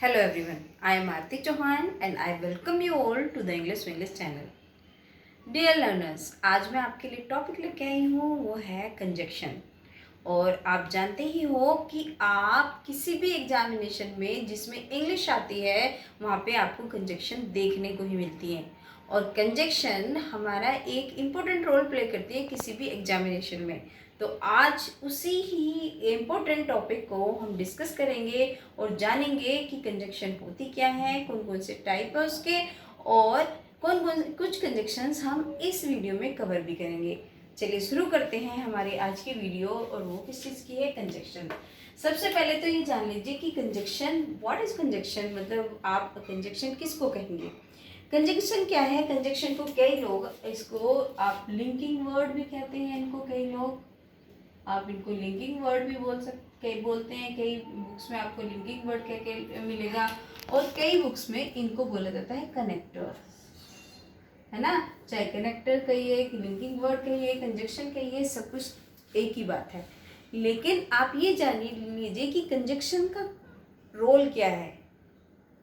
Hello everyone, I am Aarti Chauhan and I welcome you all to the English English channel. Dear learners, आज मैं आपके लिए topic लेके आई हूँ, वो है कंजक्शन। और आप जानते ही हो कि आप किसी भी एग्जामिनेशन में जिसमें इंग्लिश आती है वहाँ पे आपको कंजक्शन देखने को ही मिलती है। और कंजक्शन हमारा एक इम्पोर्टेंट रोल प्ले करती है किसी भी एग्जामिनेशन में। तो आज उसी ही इम्पोर्टेंट टॉपिक को हम डिस्कस करेंगे और जानेंगे कि कंजक्शन होती क्या है, कौन कौन से टाइप है उसके, और कौन कौन कुछ कंजक्शंस हम इस वीडियो में कवर भी करेंगे। चलिए शुरू करते हैं हमारी आज की वीडियो। और वो किस चीज़ की है? कंजक्शन। सबसे पहले तो ये जान लीजिए कि कंजक्शन, व्हाट इज कंजक्शन, मतलब आप कंजक्शन किसको कहेंगे। कंजक्शन क्या है? कंजक्शन को कई लोग, इसको आप लिंकिंग वर्ड भी कहते हैं, इनको कई लोग, आप इनको लिंकिंग वर्ड भी कई बोलते हैं। कई बुक्स में आपको लिंकिंग वर्ड कह के मिलेगा और कई बुक्स में इनको बोला जाता है कनेक्टर, है ना। चाहे कनेक्टर कहिए, लिंकिंग वर्ड कहिए, कंजक्शन कहिए, सब कुछ एक ही बात है। लेकिन आप ये जान लीजिए कि कंजक्शन का रोल क्या है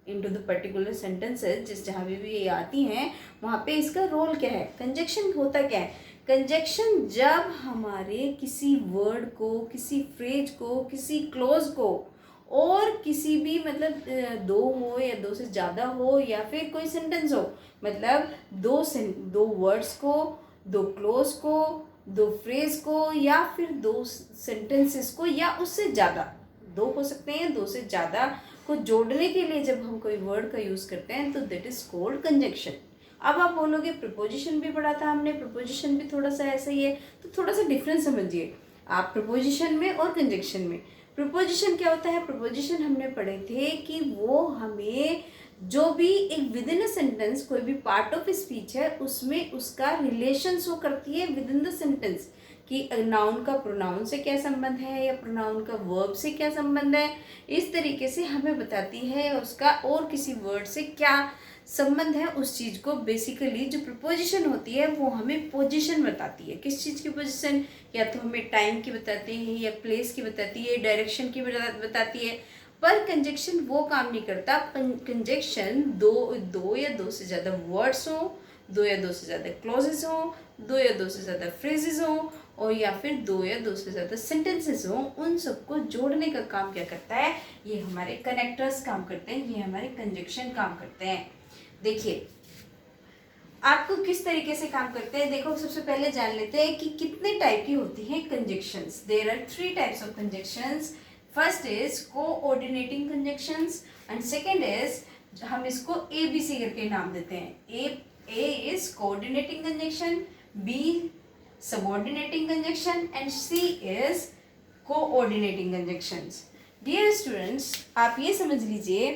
इनटू द पर्टिकुलर सेंटेंसेस, जिस जहाँ भी ये आती हैं वहाँ पे इसका रोल क्या है। कंजक्शन होता क्या है? कंजक्शन जब हमारे किसी वर्ड को, किसी फ्रेज को, किसी क्लोज को और किसी भी, मतलब दो हो या दो से ज़्यादा हो या फिर कोई सेंटेंस हो, मतलब दो वर्ड्स को, दो क्लोज को, दो फ्रेज को, या फिर दो सेंटेंसेस को, या उससे ज़्यादा, दो हो सकते हैं, दो से ज़्यादा को जोड़ने के लिए जब हम कोई वर्ड का यूज़ करते हैं तो दैट इज़ कॉल्ड कंजक्शन। अब आप बोलोगे प्रपोजिशन भी पढ़ा था हमने, प्रपोजिशन भी थोड़ा सा ऐसा ही है, तो थोड़ा सा डिफरेंस समझिए आप प्रपोजिशन में और कंजक्शन में। प्रपोजिशन क्या होता है? प्रपोजिशन हमने पढ़े थे कि वो हमें जो भी एक विद इन अ सेंटेंस, कोई भी पार्ट ऑफ स्पीच है उसमें उसका रिलेशन शो करती है विद इन द सेंटेंस, कि नाउन का प्रोनाउन से क्या संबंध है या प्रोनाउन का वर्ब से क्या संबंध है। इस तरीके से हमें बताती है उसका और किसी वर्ड से क्या संबंध है। उस चीज़ को बेसिकली जो प्रपोजिशन होती है वो हमें पोजीशन बताती है। किस चीज़ की पोजीशन? या तो हमें टाइम की बताती है, या प्लेस की बताती है, डायरेक्शन की बताती है। पर कंजक्शन वो काम नहीं करता। कंजक्शन दो या दो से ज़्यादा वर्ड्स हो, दो या दो से ज़्यादा क्लॉजेस हो, दो या दो से ज़्यादा फ्रेजेस हो, और या फिर दो या दो से ज़्यादा सेंटेंसेस हो, उन सबको जोड़ने का काम क्या करता है? ये हमारे कनेक्टर्स काम करते हैं, ये हमारे कंजक्शन काम करते हैं। देखिए आपको किस तरीके से काम करते हैं। देखो सबसे पहले जान लेते हैं कि कितने टाइप की होती हैं conjunctions. There are 3 types of conjunctions. First is coordinating conjunctions and second is, हम इसको ABC करके नाम देते हैं। A is coordinating conjunction, B subordinating conjunction and C is coordinating conjunctions. Dear students, आप ये समझ लीजिए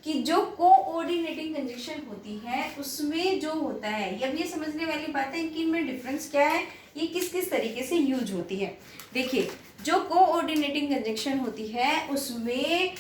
कि जो कोऑर्डिनेटिंग कंजक्शन होती है उसमें जो होता है, अब ये समझने वाली बात है कि इनमें डिफरेंस क्या है, ये किस किस तरीके से यूज होती है। देखिए जो कोऑर्डिनेटिंग कंजक्शन होती है उसमें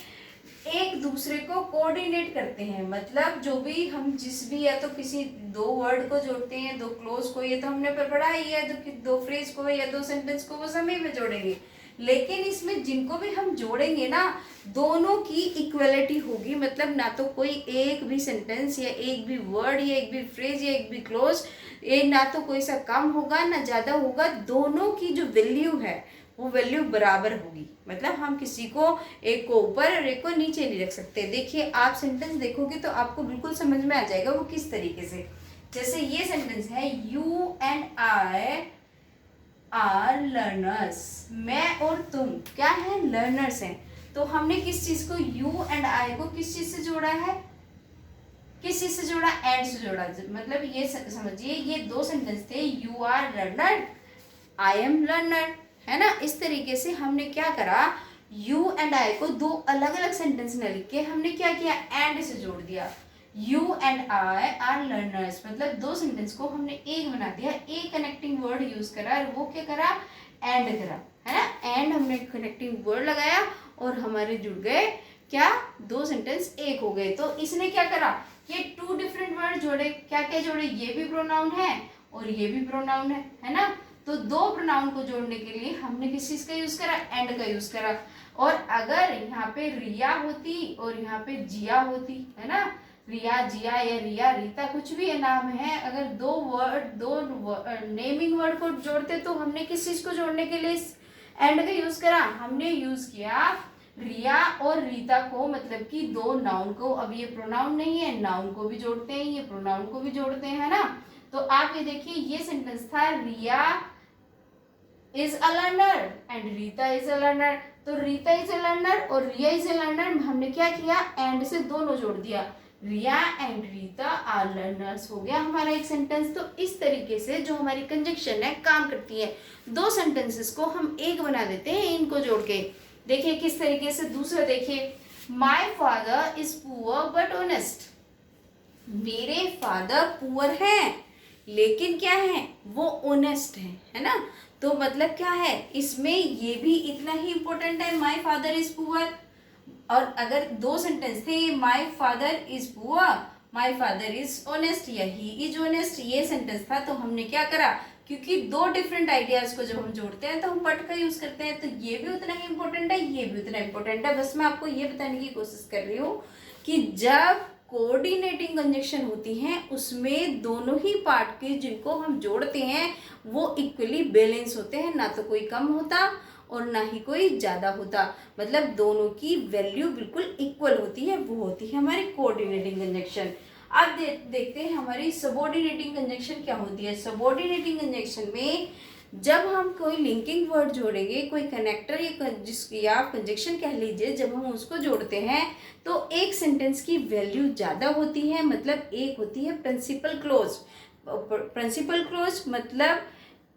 एक दूसरे को कोऑर्डिनेट करते हैं, मतलब जो भी हम जिस भी, या तो किसी दो वर्ड को जोड़ते हैं, दो क्लोज को, ये तो हमने पढ़ा ही है, दो फ्रेज को या दो सेंटेंस को वो समय में जोड़ेंगे। लेकिन इसमें जिनको भी हम जोड़ेंगे ना, दोनों की इक्वलिटी होगी, मतलब ना तो कोई एक भी सेंटेंस या एक भी वर्ड या एक भी फ्रेज या एक भी क्लोज, ये ना तो कोई सा कम होगा ना ज़्यादा होगा, दोनों की जो वैल्यू है वो वैल्यू बराबर होगी। मतलब हम किसी को, एक को ऊपर और एक को नीचे नहीं रख सकते। देखिए आप सेंटेंस देखोगे तो आपको बिल्कुल समझ में आ जाएगा वो किस तरीके से। जैसे ये सेंटेंस है, you and I R learners. मैं और तुम क्या है? लर्नर्स हैं। तो हमने किस चीज को, यू एंड आई को किस चीज से जोड़ा है? किस चीज से जोड़ा? एंड से जोड़ा। मतलब ये समझिए, ये दो सेंटेंस थे, you are learner, I am learner, है ना। इस तरीके से हमने क्या करा, यू एंड आई को दो अलग अलग सेंटेंस में लिख के हमने क्या किया, एंड से जोड़ दिया। You and I R learners, मतलब दो सेंटेंस को हमने एक बना दिया, एक कनेक्टिंग वर्ड यूज करा, और वो क्या करा, एंड करा, है ना। एंड हमने कनेक्टिंग वर्ड लगाया और हमारे जुड़ गए क्या, दो सेंटेंस एक हो गए। तो इसने क्या करा, ये 2 डिफरेंट वर्ड जोड़े। क्या क्या जोड़े? ये भी प्रोनाउन है और ये भी प्रोनाउन है ना। तो दो प्रोनाउन को जोड़ने के लिए हमने किस चीज का यूज करा, एंड का यूज करा। और अगर यहाँ पे रिया होती और यहाँ पे जिया होती, है ना, रिया जिया या रिया रीता कुछ भी नाम है, अगर दो नेमिंग वर्ड को जोड़ते तो हमने किस चीज को जोड़ने के लिए एंड का यूज करा, हमने यूज किया रिया और रीता को, मतलब कि दो नाउन को। अब ये प्रोनाउन नहीं है, नाउन को भी जोड़ते हैं, ये प्रोनाउन को भी जोड़ते हैं, है ना। तो आप ये देखिए, ये सेंटेंस था Riya is a learner and Rita is a learner. तो रीता इज अ लर्नर और रिया इज अ लर्नर हमने क्या किया, एंड से दोनों जोड़ दिया, रिया एंड रीता आर लर्नर्स, हो गया हमारा एक सेंटेंस। तो इस तरीके से जो हमारी कंजक्शन है काम करती है, दो सेंटेंसेस को हम एक बना देते हैं इनको जोड़ के। देखिए किस तरीके से, दूसरा देखिए, my father is poor but honest. मेरे फादर पुअर हैं लेकिन क्या है, वो ऑनेस्ट है ना। तो मतलब क्या है, इसमें ये भी इतना ही इंपॉर्टेंट है, माई फादर इज पुअर। और अगर दो सेंटेंस थे, my father is poor, my father is honest या ही इज ऑनेस्ट, ये सेंटेंस था, तो हमने क्या करा, क्योंकि दो डिफरेंट आइडियाज को जब हम जोड़ते हैं तो हम बट का यूज करते हैं, तो ये भी उतना ही इंपॉर्टेंट है, ये भी उतना इंपॉर्टेंट है। बस मैं आपको ये बताने की कोशिश कर रही हूँ कि जब कोऑर्डिनेटिंग कंजक्शन होती हैं उसमें दोनों ही पार्ट के जिनको हम जोड़ते हैं वो इक्वली बैलेंस होते हैं, ना तो कोई कम होता और ना ही कोई ज़्यादा होता, मतलब दोनों की वैल्यू बिल्कुल इक्वल होती है, वो होती है हमारी कोऑर्डिनेटिंग कंजक्शन। अब देखते हैं हमारी सबऑर्डिनेटिंग कंजक्शन क्या होती है। सबऑर्डिनेटिंग कंजक्शन में जब हम कोई लिंकिंग वर्ड जोड़ेंगे, कोई कनेक्टर या कंजक्शन कह लीजिए, जब हम उसको जोड़ते हैं तो एक सेंटेंस की वैल्यू ज़्यादा होती है, मतलब एक होती है प्रिंसिपल क्लोज। प्रिंसिपल क्लोज मतलब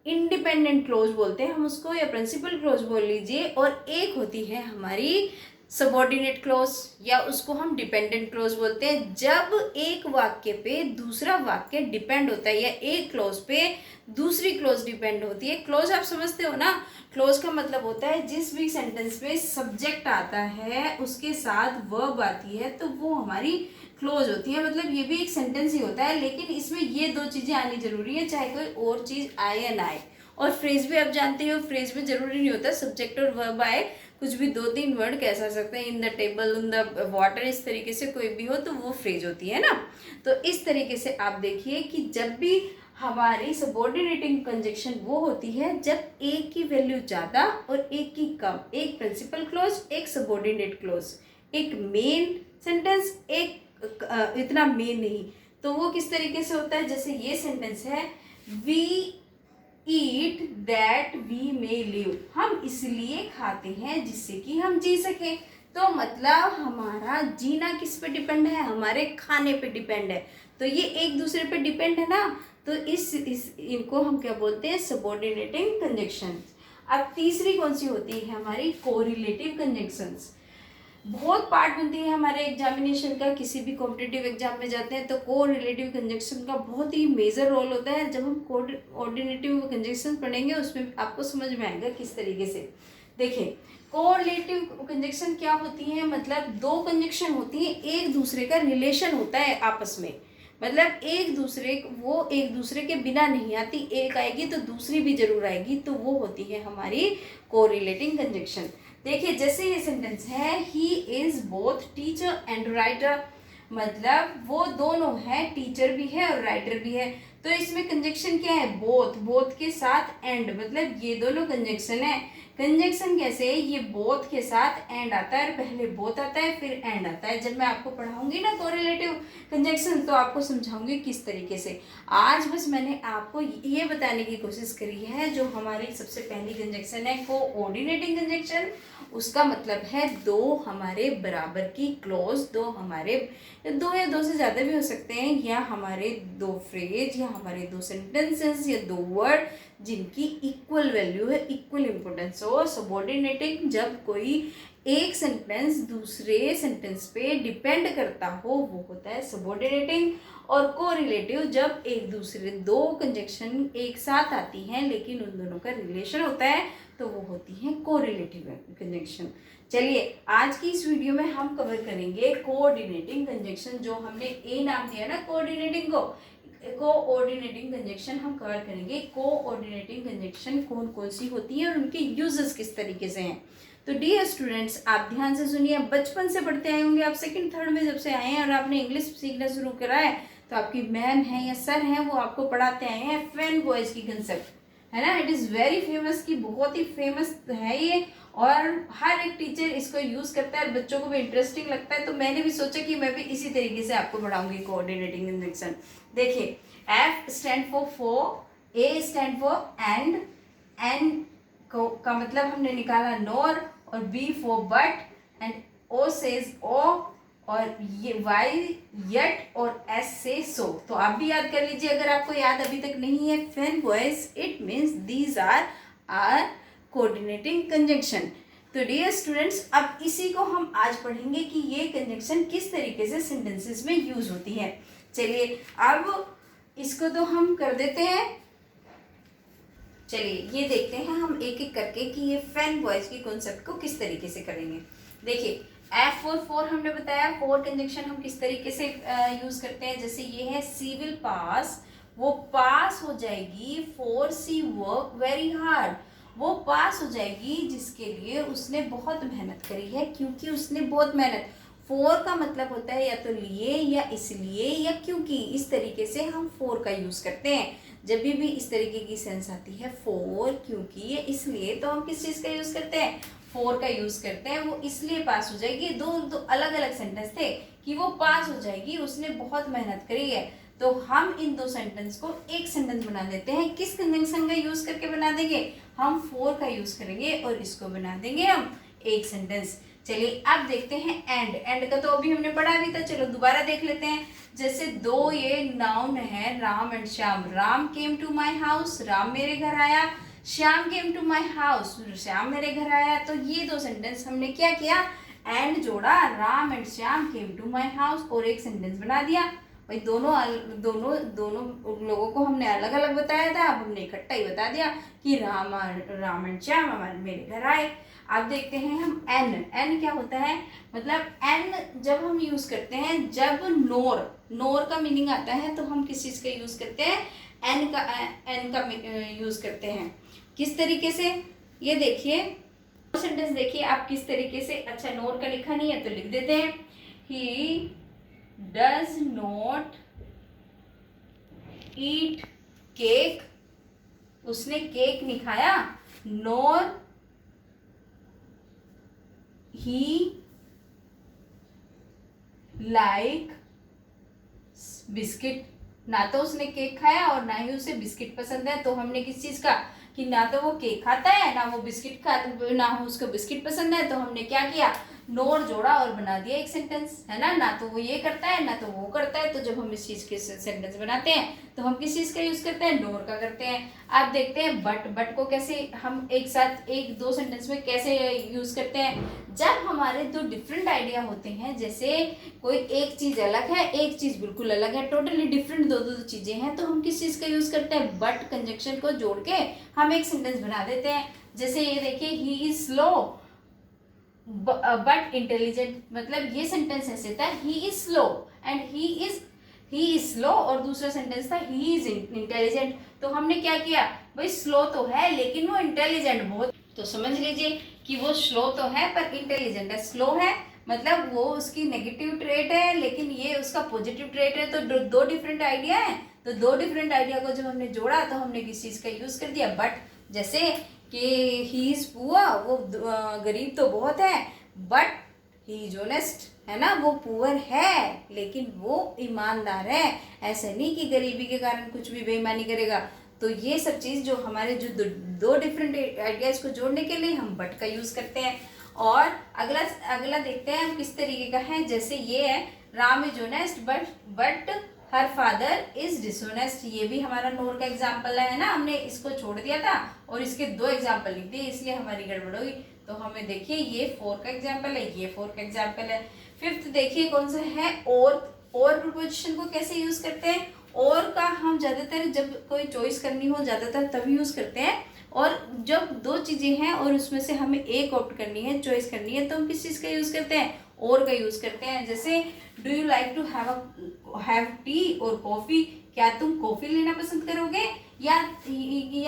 इंडिपेंडेंट क्लोज बोलते हैं हम उसको, या प्रिंसिपल क्लोज बोल लीजिए, और एक होती है हमारी सबऑर्डिनेट क्लोज, या उसको हम डिपेंडेंट क्लोज बोलते हैं। जब एक वाक्य पे दूसरा वाक्य डिपेंड होता है या एक क्लोज पे दूसरी क्लोज डिपेंड होती है। क्लोज आप समझते हो ना, क्लोज का मतलब होता है जिस भी सेंटेंस में सब्जेक्ट आता है उसके साथ वर्ब आती है तो वो हमारी क्लोज होती है, मतलब ये भी एक सेंटेंस ही होता है, लेकिन इसमें ये दो चीज़ें आनी जरूरी है, चाहे कोई और चीज़ आए या ना आए। और फ्रेज भी आप जानते हो, फ्रेज में जरूरी नहीं होता सब्जेक्ट और वर्ब आए, कुछ भी दो तीन वर्ड कैसा सकते हैं, in the table, in the water, इस तरीके से कोई भी हो तो वो फ्रेज होती है ना। तो इस तरीके से आप देखिए कि जब भी हमारी सबऑर्डिनेटिंग कंजक्शन वो होती है जब एक की वैल्यू ज़्यादा और एक की कम, एक प्रिंसिपल क्लोज, एक सबऑर्डिनेट क्लोज, एक मेन सेंटेंस, एक इतना मेन नहीं। तो वो किस तरीके से होता है, जैसे ये सेंटेंस है, we eat that we may live, हम इसलिए खाते हैं जिससे कि हम जी सकें। तो मतलब हमारा जीना किस पे डिपेंड है, हमारे खाने पे डिपेंड है, तो ये एक दूसरे पे डिपेंड है ना। तो इस इनको हम क्या बोलते हैं, सबऑर्डिनेटिंग कंजक्शन। अब तीसरी कौन सी होती है हमारी, कोरिलेटिव कंजक्शंस। बहुत पार्ट बनती है हमारे एग्जामिनेशन का, किसी भी कॉम्पिटिटिव एग्जाम में जाते हैं तो कोरिलेटिव कंजक्शन का बहुत ही मेजर रोल होता है। जब हम कोऑर्डिनेटिव कंजक्शन पढ़ेंगे उसमें आपको समझ में आएगा किस तरीके से। देखिए कोरिलेटिव कंजक्शन क्या होती है, मतलब दो कंजक्शन होती है, एक दूसरे का रिलेशन होता है आपस में, मतलब एक दूसरे के बिना नहीं आती, एक आएगी तो दूसरी भी जरूर आएगी, तो वो होती है हमारी कोरिलेटिंग कंजक्शन। देखिए जैसे ये सेंटेंस है, he is both teacher and writer, मतलब वो दोनों हैं, टीचर भी है और राइटर भी है। तो इसमें कंजक्शन क्या है, बोथ, बोथ के साथ एंड, मतलब ये दोनों कंजक्शन है। कंजक्शन कैसे है, ये बोथ के साथ एंड आता है, पहले बोथ आता है फिर एंड आता है। जब मैं आपको पढ़ाऊंगी ना कोरिलेटिव कंजक्शन तो आपको समझाऊंगी किस तरीके से। आज बस मैंने आपको ये बताने की कोशिश करी है, जो हमारी सबसे पहली कंजक्शन है कोऑर्डिनेटिंग कंजक्शन, उसका मतलब है दो हमारे बराबर की क्लोज, दो हमारे दो या दो से ज़्यादा भी हो सकते हैं, या हमारे दो फ्रेज या हमारे दो सेंटेंसेस या दो वर्ड जिनकी इक्वल वैल्यू है, इक्वल इंपॉर्टेंस हो। सबऑर्डिनेटिंग जब कोई एक सेंटेंस दूसरे सेंटेंस पे डिपेंड करता हो वो होता है सबऑर्डिनेटिंग। और कोरिलेटिव जब एक दूसरे दो कंजक्शन एक साथ आती हैं लेकिन उन दोनों का रिलेशन होता है तो वो होती है कोरिलेटिव कंजक्शन। चलिए आज की इस वीडियो में हम कवर करेंगे कोऑर्डिनेटिंग कंजक्शन, जो हमने ए नाम दिया ना कोऑर्डिनेटिंग को, कोऑर्डिनेटिंग कंजक्शन हम कवर करेंगे। कोऑर्डिनेटिंग कंजक्शन कौन कौन सी होती है और उनके यूजेस किस तरीके से हैं। तो डियर स्टूडेंट्स, आप ध्यान से सुनिए। बचपन से पढ़ते आए होंगे, आप सेकंड थर्ड में जब से आए हैं और आपने इंग्लिश सीखना शुरू करा है, तो आपकी मैम है या सर हैं, वो आपको पढ़ाते आए हैं फैन वॉइस की कंसेप्ट, है ना। इट इज़ वेरी फेमस, की बहुत ही फेमस है ये, और हर एक टीचर इसको यूज करता है और बच्चों को भी इंटरेस्टिंग लगता है। तो मैंने भी सोचा कि मैं भी इसी तरीके से आपको पढ़ाऊंगी कोऑर्डिनेटिंग कंजक्शन। देखिए, F stand for, A stand for and, N का मतलब हमने निकाला नॉर, और B for but, and O says O, और ये Y यट, और S से सो। तो आप भी याद कर लीजिए अगर आपको याद अभी तक नहीं है। FANBOYS, it means these are coordinating conjunction. तो डियर स्टूडेंट्स, अब इसी को हम आज पढ़ेंगे कि ये कंजंक्शन किस तरीके से सेंटेंसेस में यूज होती है। चलिए अब इसको तो हम कर देते हैं। चलिए ये देखते हैं हम एक एक करके कि ये फैन वॉइस की कॉन्सेप्ट को किस तरीके से करेंगे। देखिए, F4 हमने बताया फॉर कंजंक्शन हम किस तरीके से यूज करते हैं। जैसे ये है सी विल पास, वो पास हो जाएगी for she work very hard, वो पास हो जाएगी जिसके लिए उसने बहुत मेहनत करी है, क्योंकि उसने बहुत मेहनत। फॉर का मतलब होता है या तो लिए या इसलिए या क्योंकि, इस तरीके से हम फॉर का यूज करते हैं। जब भी इस तरीके की सेंस आती है फॉर, क्योंकि या इसलिए, तो हम किस चीज का यूज करते हैं, फॉर का यूज करते हैं। वो इसलिए पास हो जाएगी, दो अलग अलग सेंटेंस थे कि वो पास हो जाएगी, उसने बहुत मेहनत करी है। तो हम इन दो सेंटेंस को एक सेंटेंस बना देते हैं। किस कंजंक्शन का यूज करके बना देंगे, हम फॉर का यूज करेंगे और इसको बना देंगे हम एक सेंटेंस। चलिए अब देखते हैं एंड का तो अभी हमने पढ़ा भी था, चलो दोबारा देख लेते हैं। जैसे दो ये नाउन है Ram and Shyam, Ram came to my house, Ram मेरे घर आया, Shyam came to my house, Shyam मेरे घर आया। तो ये दो सेंटेंस हमने क्या किया, एंड जोड़ा, Ram and Shyam came to my house, और एक सेंटेंस बना दिया। भाई दोनों लोगों को हमने अलग अलग बताया था, अब हमने इकट्ठा ही बता दिया कि राम एंड श्याम हमारे मेरे घर आए। अब देखते हैं हम एन क्या होता है, मतलब एन जब हम यूज करते हैं, जब नोर का मीनिंग आता है, तो हम किस चीज का यूज करते हैं, एन का यूज करते हैं। किस तरीके से, ये देखिए सेंटेंस देखिए आप किस तरीके से। अच्छा, नोर का लिखा नहीं है तो लिख देते हैं, he does not eat cake, उसने केक नहीं खाया, नॉर ही लाइक बिस्किट, ना तो उसने केक खाया और ना ही उसे बिस्किट पसंद है। तो हमने किस चीज का, कि ना तो वो केक खाता है ना वो बिस्किट खाता, ना उसको बिस्किट पसंद है, तो हमने क्या किया, नोर जोड़ा और बना दिया एक सेंटेंस, है ना तो वो ये करता है ना तो वो करता है। तो जब हम इस चीज के सेंटेंस बनाते हैं तो हम किस चीज का यूज करते हैं, नोर का करते हैं। आप देखते हैं बट को कैसे हम एक साथ एक दो सेंटेंस में कैसे यूज करते हैं, जब हमारे दो डिफरेंट आइडिया होते हैं। जैसे कोई एक चीज अलग है, एक चीज बिल्कुल अलग है, टोटली डिफरेंट दो चीजें हैं, तो हम किस चीज का यूज करते हैं, बट कंजंक्शन को जोड़ के हम एक सेंटेंस बना देते हैं। जैसे ये देखिए, he is slow but intelligent, मतलब ये सेंटेंस ऐसे था, he is slow and he is slow, और दूसरा सेंटेंस था ही इज इंटेलिजेंट। तो हमने क्या किया, भाई स्लो तो है लेकिन वो इंटेलिजेंट बहुत, तो समझ लीजिए कि वो स्लो तो है पर इंटेलिजेंट है। स्लो है मतलब वो उसकी नेगेटिव ट्रेट है, लेकिन ये उसका पॉजिटिव ट्रेट है। तो दो डिफरेंट आइडिया है, तो दो डिफरेंट आइडिया को जब हमने जोड़ा तो हमने किस चीज का यूज कर दिया, बट। जैसे कि ही इज पुअर, वो गरीब तो बहुत है, बट ही इज ऑनेस्ट, है ना, वो पुअर है लेकिन वो ईमानदार है। ऐसा नहीं कि गरीबी के कारण कुछ भी बेईमानी करेगा। तो ये सब चीज जो हमारे जो दो डिफरेंट आइडियाज को जोड़ने के लिए हम बट का यूज करते हैं। और अगला देखते हैं हम किस तरीके का है। जैसे ये है, Ram is honest but her father is dishonest, ये भी हमारा नोर का एग्जाम्पल है ना, हमने इसको छोड़ दिया था और इसके दो एग्जाम्पल लिख दिए, इसलिए हमारी गड़बड़ होगी। तो हमें देखिए ये फोर का एग्जाम्पल है, ये फोर का एग्जाम्पल है। फिफ्थ देखिए कौन सा है, और प्रीपोजिशन को कैसे यूज करते हैं। और का हम ज्यादातर जब कोई चॉइस करनी हो ज्यादातर तभी यूज करते हैं, और जब दो चीजें हैं और उसमें से हमें एक ऑप्ट करनी है, चॉइस करनी है, तो हम किस चीज का यूज करते हैं, और का यूज करते हैं। जैसे do you like to have tea और कॉफी, क्या तुम कॉफी लेना पसंद करोगे या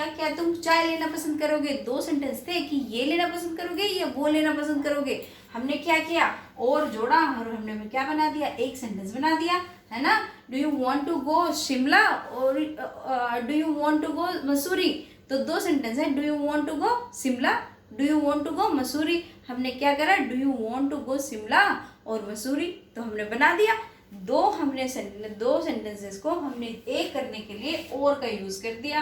क्या तुम चाय लेना पसंद करोगे। दो सेंटेंस थे कि ये लेना पसंद करोगे या वो लेना पसंद करोगे। हमने क्या किया, और जोड़ा और हमने क्या बना दिया, एक सेंटेंस बना दिया, है ना। Do you want to go Shimla और do you want to go Mussoorie. तो दो सेंटेंस है, do you want to go Shimla, do you want to go Mussoorie. हमने क्या करा, do you want to go Shimla और मसूरी, तो हमने बना दिया। दो सेंटेंसेस को हमने एक करने के लिए और का यूज कर दिया।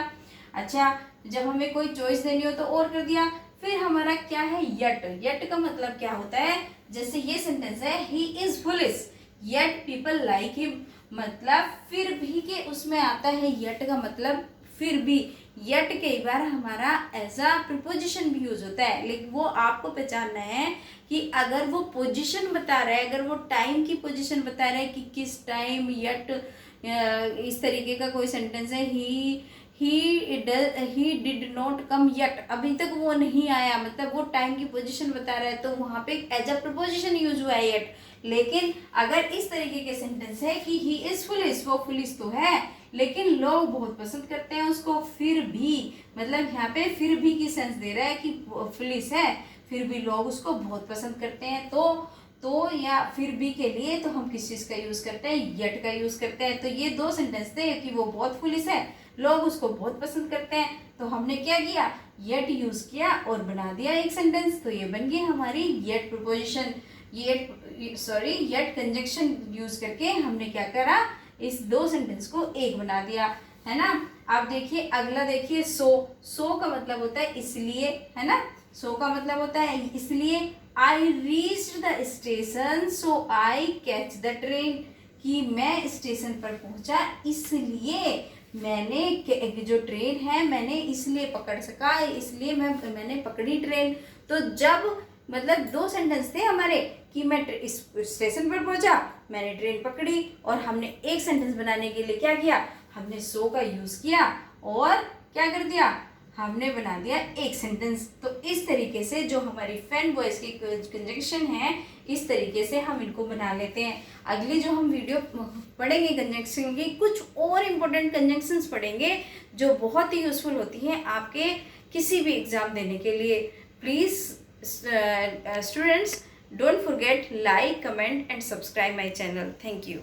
अच्छा, जब हमें कोई चॉइस देनी हो तो और कर दिया। फिर हमारा क्या है, यट। यट का मतलब क्या होता है, जैसे ये सेंटेंस है, he is foolish yet people like him, मतलब फिर भी के उसमें आता है यट का मतलब फिर भी। यट कई बार हमारा एज अ प्रीपोजिशन भी यूज होता है, लेकिन वो आपको पहचानना है कि अगर वो पोजीशन बता रहा है, अगर वो टाइम की पोजीशन बता रहा है कि किस टाइम यट, इस तरीके का कोई सेंटेंस है, he did not come yet, अभी तक वो नहीं आया, मतलब वो टाइम की पोजीशन बता रहा है, तो वहां पे एज अ प्रीपोजिशन यूज हुआ है यट। लेकिन अगर इस तरीके के सेंटेंस है कि ही इज फुलिश, वो फुलिश तो है लेकिन लोग बहुत पसंद करते हैं उसको, फिर भी, मतलब यहाँ पे फिर भी की सेंस दे रहा है कि फुलिश है फिर भी लोग उसको बहुत पसंद करते हैं। तो या फिर भी के लिए तो हम किस चीज का यूज करते हैं, यट का यूज करते हैं। तो ये दो सेंटेंस थे कि वो बहुत फुलिश है, लोग उसको बहुत पसंद करते हैं, तो हमने क्या किया, येट यूज किया और बना दिया एक सेंटेंस। तो ये बन गई हमारी yet preposition, yet conjunction use करके हमने क्या करा, इस दो सेंटेंस को एक बना दिया, है ना। आप देखिए अगला, देखिए सो का मतलब होता है इसलिए, है ना। सो का मतलब होता है इसलिए। I reached the station so I catch the train, कि मैं स्टेशन पर पहुंचा इसलिए मैंने जो ट्रेन है मैंने इसलिए पकड़ सका, इसलिए मैंने पकड़ी ट्रेन। तो जब मतलब दो सेंटेंस थे हमारे कि मैं इस स्टेशन पर पहुंचा, मैंने ट्रेन पकड़ी, और हमने एक सेंटेंस बनाने के लिए क्या किया, हमने सो का यूज किया और क्या कर दिया, हमने बना दिया एक सेंटेंस। तो इस तरीके से जो हमारी फ्रेंड वॉइस की कंजक्शन है, इस तरीके से हम इनको बना लेते हैं। अगली जो हम वीडियो पढ़ेंगे कंजक्शन की, कुछ और इम्पोर्टेंट कंजक्शंस पढ़ेंगे जो बहुत ही यूजफुल होती हैं आपके किसी भी एग्जाम देने के लिए। Please students, don't forget like, comment and subscribe my channel. Thank you.